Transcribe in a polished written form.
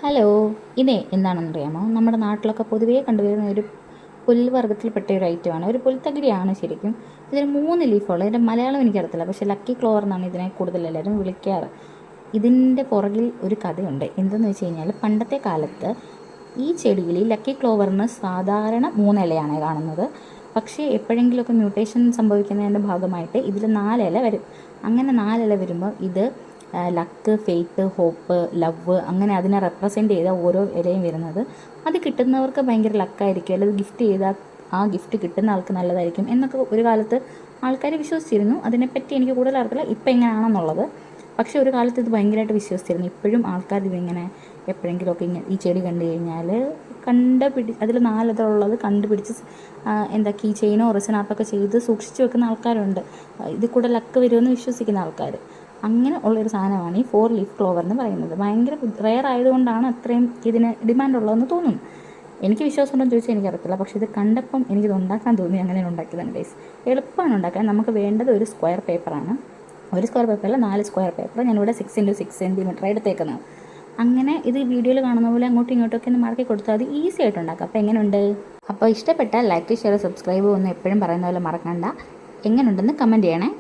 Hello. ഇതേ എന്താണെന്നറിയാമോ, നമ്മുടെ നാട്ടിലൊക്കെ പൊതുവേ കണ്ടുവരുന്ന ഒരു പുൽവർഗ്ഗത്തിൽപ്പെട്ട ഒരു ഐറ്റമാണ്, ഒരു പുൽത്തകിടിയാണ് ശരിക്കും. ഇതിന് 3 ലീഫുള്ള, ഇതിൻ്റെ മലയാളം എനിക്കറിയത്തില്ല, പക്ഷേ ലക്കി ക്ലോവർ എന്നാണ് ഇതിനെ കൂടുതൽ എല്ലാവരും വിളിക്കാറ്. ഇതിൻ്റെ പുറകിൽ ഒരു കഥയുണ്ട്. എന്തെന്ന് വെച്ച് കഴിഞ്ഞാൽ, പണ്ടത്തെ കാലത്ത് ഈ ചെടിയിൽ ലക്കി ക്ലോവറിന് സാധാരണ 3 ഇലയാണ് കാണുന്നത്. പക്ഷേ എപ്പോഴെങ്കിലുമൊക്കെ മ്യൂട്ടേഷൻ സംഭവിക്കുന്നതിൻ്റെ ഭാഗമായിട്ട് ഇതിൽ 4 ഇല വരും. അങ്ങനെ 4 ഇല വരുമ്പോൾ ഇത് ലക്ക്, ഫെയ്ത്ത്, ഹോപ്പ്, ലവ്, അങ്ങനെ അതിനെ റെപ്രസെൻ്റ് ചെയ്ത ഓരോ ഇലയും വരുന്നത്. അത് കിട്ടുന്നവർക്ക് ഭയങ്കര ലക്കായിരിക്കും, അല്ലെങ്കിൽ ഗിഫ്റ്റ് ചെയ്താൽ ആ ഗിഫ്റ്റ് കിട്ടുന്ന ആൾക്ക് നല്ലതായിരിക്കും എന്നൊക്കെ ഒരു കാലത്ത് ആൾക്കാർ വിശ്വസിച്ചിരുന്നു. അതിനെപ്പറ്റി എനിക്ക് കൂടുതൽ അറിയില്ല ഇപ്പം എങ്ങനെയാണെന്നുള്ളത്. പക്ഷേ ഒരു കാലത്ത് ഇത് ഭയങ്കരമായിട്ട് വിശ്വസിച്ചിരുന്നു. ഇപ്പോഴും ആൾക്കാർ ഇതിങ്ങനെ എപ്പോഴെങ്കിലുമൊക്കെ ഇങ്ങനെ ഈ ചെടി കണ്ടു കഴിഞ്ഞാൽ അതിൽ 4 ഇതളുള്ളത് കണ്ടുപിടിച്ച് കീ ചെയിനോ റിസനാർട്ടൊക്കെ ചെയ്ത് സൂക്ഷിച്ച് വെക്കുന്ന ആൾക്കാരുണ്ട്. ഇതിൽ കൂടെ ലക്ക് വരുമെന്ന് വിശ്വസിക്കുന്ന ആൾക്കാർ. അങ്ങനെ ഉള്ളൊരു സാധനമാണ് ഈ 4 ലീഫ് ക്ലോവർ എന്ന് പറയുന്നത്. ഭയങ്കര റെയർ ആയതുകൊണ്ടാണ് അത്രയും ഇതിന് ഡിമാൻഡ് ഉള്ളതെന്ന് തോന്നുന്നു. എനിക്ക് വിശ്വാസമുണ്ടെന്ന് ചോദിച്ചാൽ എനിക്കറിയത്തില്ല, പക്ഷേ ഇത് കണ്ടപ്പം എനിക്കിത് ഉണ്ടാക്കാൻ തോന്നി. അങ്ങനെയാണ് ഉണ്ടാക്കിയതാണ് ഗൈസ്. എളുപ്പമാണ് ഉണ്ടാക്കാൻ. നമുക്ക് വേണ്ടത് ഒരു സ്ക്വയർ പേപ്പറാണ്. ഒരു സ്ക്വയർ പേപ്പറല്ല, 4 സ്ക്വയർ പേപ്പർ. ഞാനിവിടെ 6x6 സെൻറ്റിമീറ്റർ എടുത്തേക്കുന്നത്. അങ്ങനെ ഇത് വീഡിയോയിൽ കാണുന്ന പോലെ അങ്ങോട്ടും ഇങ്ങോട്ടൊക്കെ ഒന്ന് മടക്കി കൊടുത്താൽ അത് ഈസി ആയിട്ട് ഉണ്ടാക്കാം. അപ്പോൾ എങ്ങനെയുണ്ട്? അപ്പോൾ ഇഷ്ടപ്പെട്ടാൽ ലൈക്ക്, ഷെയർ, സബ്സ്ക്രൈബ് ഒന്നും എപ്പോഴും പറയുന്ന പോലെ മറക്കണ്ട. എങ്ങനെയുണ്ടെന്ന് കമൻറ്റ് ചെയ്യണേ.